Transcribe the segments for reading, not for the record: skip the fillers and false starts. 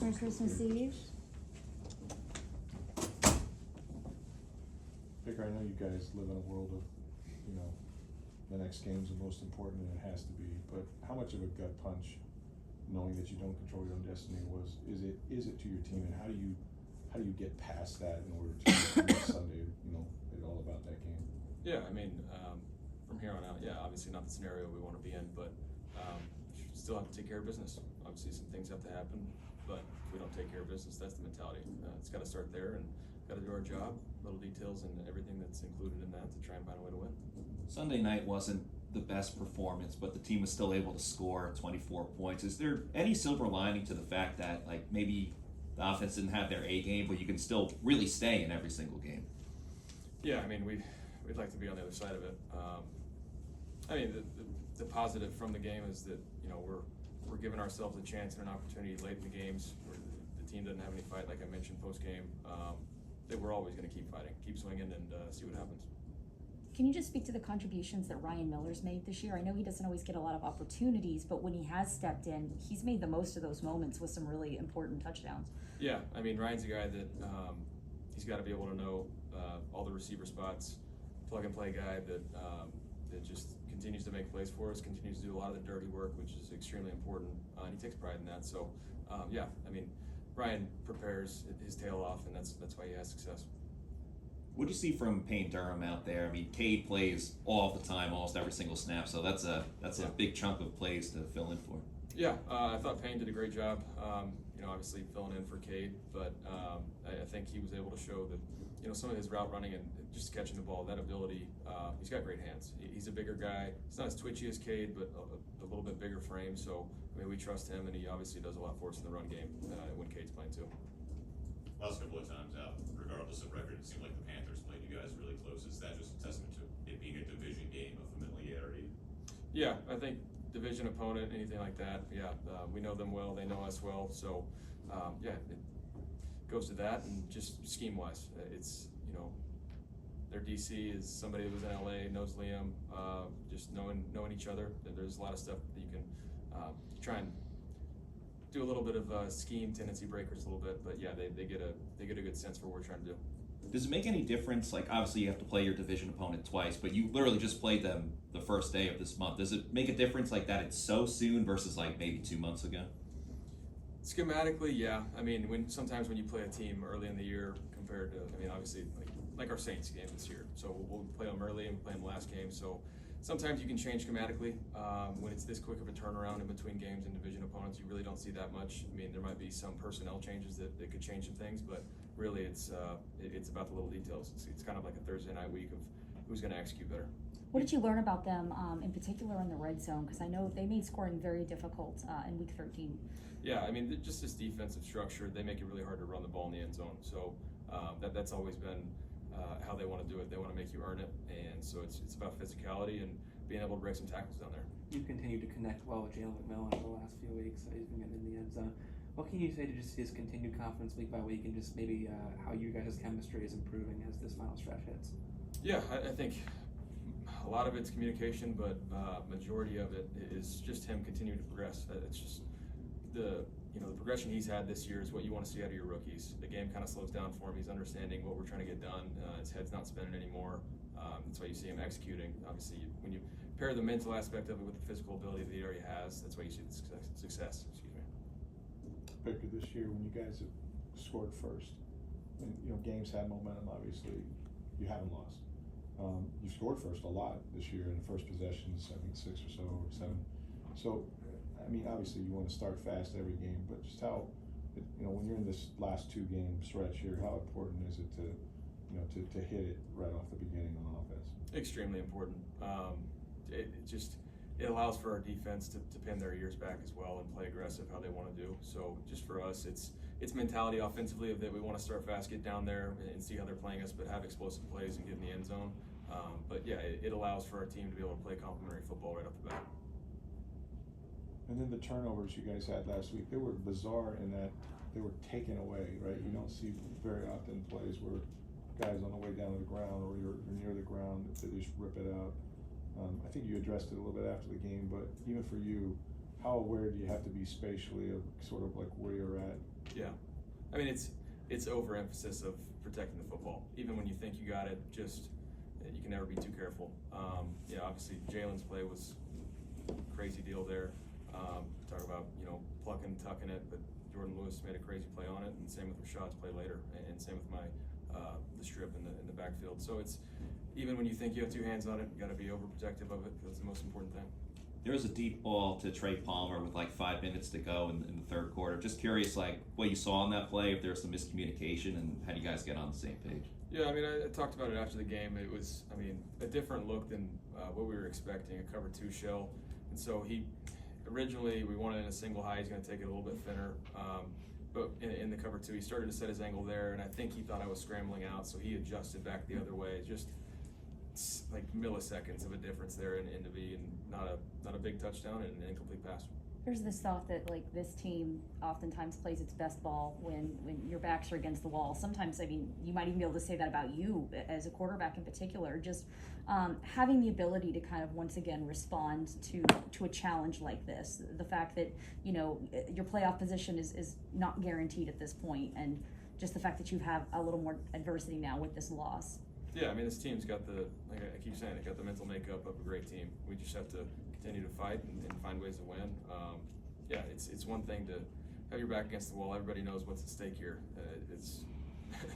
Merry Christmas Eve. Baker, I know you guys live in a world of, the next game's the most important and it has to be, but how much of a gut punch, knowing that you don't control your own destiny, is it to your team, and how do you get past that in order to make Sunday, it all about that game? Yeah, I mean, from here on out, yeah, obviously not the scenario we want to be in, but still have to take care of business. Obviously some things have to happen, but if we don't take care of business, that's the mentality. It's got to start there, and got to do our job, little details and everything that's included in that to try and find a way to win. Sunday night wasn't the best performance, but the team was still able to score 24 points. Is there any silver lining to the fact that, like, maybe the offense didn't have their A game, but you can still really stay in every single game? Yeah, I mean, we'd like to be on the other side of it. I mean, the positive from the game is that, we're giving ourselves a chance and an opportunity late in the games where the team doesn't have any fight, like I mentioned post-game. That we're always going to keep fighting, keep swinging, and see what happens. Can you just speak to the contributions that Ryan Miller's made this year? I know he doesn't always get a lot of opportunities, but when he has stepped in, he's made the most of those moments with some really important touchdowns. Yeah, I mean, Ryan's a guy that he's got to be able to know all the receiver spots, plug-and-play guy that just continues to make plays for us, continues to do a lot of the dirty work, which is extremely important, and he takes pride in that. So, yeah, I mean, Ryan prepares his tail off, and that's why he has success. What do you see from Payne Durham out there? I mean, Cade plays all the time, almost every single snap, so that's a big chunk of plays to fill in for. Yeah, I thought Payne did a great job, obviously filling in for Cade, but I think he was able to show that, some of his route running and just catching the ball, that ability, he's got great hands. He's a bigger guy. He's not as twitchy as Cade, but a little bit bigger frame, so, I mean, we trust him, and he obviously does a lot for us in the run game when Cade's playing too. Last couple of times out, regardless of record, it seemed like the Panthers played you guys really close. Is that just a testament to it being a division game of familiarity? Yeah, I think division opponent, anything like that, yeah, we know them well, they know us well, so yeah, it goes to that, and just scheme-wise, it's, their DC is somebody that was in LA, knows Liam, just knowing each other. There's a lot of stuff that you can try and do a little bit of scheme tendency breakers a little bit, but yeah, they get a good sense for what we're trying to do. Does it make any difference? Like, obviously you have to play your division opponent twice, but you literally just played them the first day of this month. Does it make a difference like that it's so soon versus like maybe 2 months ago? Schematically, yeah. I mean, sometimes when you play a team early in the year compared to, I mean, obviously like our Saints game this year. So we'll play them early and play them last game. So sometimes you can change schematically. When it's this quick of a turnaround in between games and division opponents, you really don't see that much. I mean, there might be some personnel changes that could change some things, but really it's about the little details. It's kind of like a Thursday night week of who's going to execute better. What did you learn about them, in particular in the red zone? Because I know they made scoring very difficult in Week 13. Yeah, I mean, just this defensive structure, they make it really hard to run the ball in the end zone. So that's always been how they want to do it. They want to make you earn it, and so it's about physicality and being able to break some tackles down there. You've continued to connect well with Jalen McMillan over the last few weeks. He's been getting in the end zone. What can you say to just his continued confidence week by week, and just maybe how you guys' chemistry is improving as this final stretch hits? Yeah, I think a lot of it's communication, but majority of it is just him continuing to progress. It's just the progression he's had this year is what you want to see out of your rookies. The game kind of slows down for him. He's understanding what we're trying to get done. His head's not spinning anymore. That's why you see him executing. Obviously, when you pair the mental aspect of it with the physical ability that he already has, that's why you see the success. Excuse me. Baker, this year when you guys have scored first, and games had momentum, obviously, you haven't lost. You scored first a lot this year in the first possessions, I think 6 or so, or 7. So, I mean, obviously you want to start fast every game, but just how, when you're in this last 2 game stretch here, how important is it to hit it right off the beginning on offense? Extremely important. It allows for our defense to pin their ears back as well and play aggressive how they want to do. So just for us, it's mentality offensively of that we want to start fast, get down there and see how they're playing us, but have explosive plays and get in the end zone. But yeah, it allows for our team to be able to play complementary football right off the bat. And then the turnovers you guys had last week, they were bizarre in that they were taken away, right? You don't see very often plays where guys on the way down to the ground or you're near the ground, they just rip it out. I think you addressed it a little bit after the game, but even for you, how aware do you have to be spatially of sort of like where you're at Yeah, I mean it's overemphasis of protecting the football. Even when you think you got it, just you can never be too careful. Yeah, obviously Jalen's play was a crazy deal there. Talk about plucking, tucking it, but Jordan Lewis made a crazy play on it, and same with Rashad's play later, and same with the strip in the backfield. So it's even when you think you have two hands on it, you got to be overprotective of it. That's the most important thing. There was a deep ball to Trey Palmer with like 5 minutes to go in the third quarter. Just curious, like what you saw on that play, if there was some miscommunication, and how do you guys get on the same page? Yeah, I mean, I talked about it after the game. It was, I mean, a different look than what we were expecting, a cover 2 shell. And so originally we wanted in a single high, he's going to take it a little bit thinner. But in the cover 2, he started to set his angle there, and I think he thought I was scrambling out, so he adjusted back the other way. Just like milliseconds of a difference there in the V, and not a big touchdown and an incomplete pass. There's this thought that like this team oftentimes plays its best ball when your backs are against the wall. Sometimes, I mean, you might even be able to say that about you as a quarterback in particular. Just having the ability to kind of once again respond to a challenge like this. The fact that your playoff position is not guaranteed at this point, and just the fact that you have a little more adversity now with this loss. Yeah, I mean, this team's got like I keep saying, it got the mental makeup of a great team. We just have to continue to fight and find ways to win. Yeah, it's one thing to have your back against the wall. Everybody knows what's at stake here. It's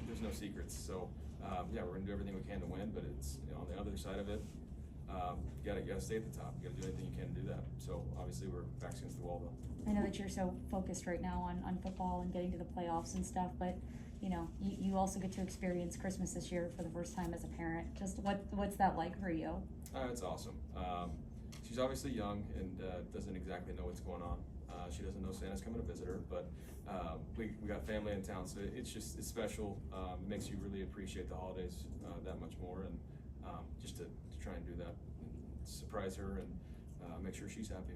there's no secrets. So yeah, we're gonna do everything we can to win. But it's on the other side of it, you gotta stay at the top. You gotta do anything you can to do that. So obviously we're backs against the wall though. I know that you're so focused right now on football and getting to the playoffs and stuff, but you also get to experience Christmas this year for the first time as a parent. Just what's that like for you? It's awesome. She's obviously young and doesn't exactly know what's going on. She doesn't know Santa's coming to visit her, but we got family in town, so it's special. It makes you really appreciate the holidays that much more, and just to try and do that, surprise her and make sure she's happy.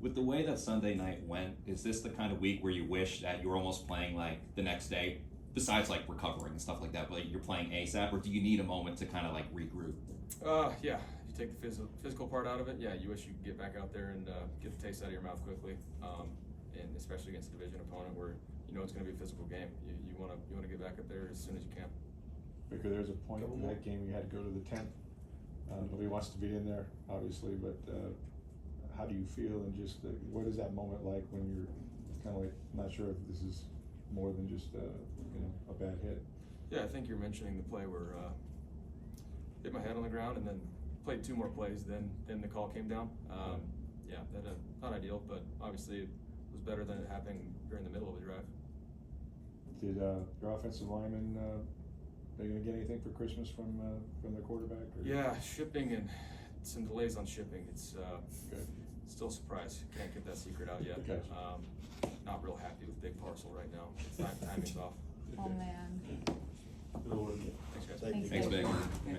With the way that Sunday night went, is this the kind of week where you wish that you were almost playing like the next day, besides like recovering and stuff like that, but you're playing ASAP, or do you need a moment to kind of like regroup? Yeah, you take the physical part out of it. Yeah, you wish you could get back out there and get the taste out of your mouth quickly, and especially against a division opponent where it's going to be a physical game. You want to get back up there as soon as you can. Because there's a point in that game you had to go to the 10th. Nobody wants to be in there, obviously, but how do you feel, and just what is that moment like when you're kind of like not sure if this is more than just a bad hit? Yeah, I think you're mentioning the play where hit my head on the ground and then played 2 more plays, then the call came down. Yeah, that not ideal, but obviously it was better than it happening during the middle of the drive. Did your offensive lineman are you gonna get anything for Christmas from their quarterback? Or? Yeah, shipping and some delays on shipping. It's Good. still a surprise. Can't get that secret out yet. Okay. Not real happy with big parcel right now. Timing's off. Oh man. Thanks, guys. Thanks, Thanks, Big. Big.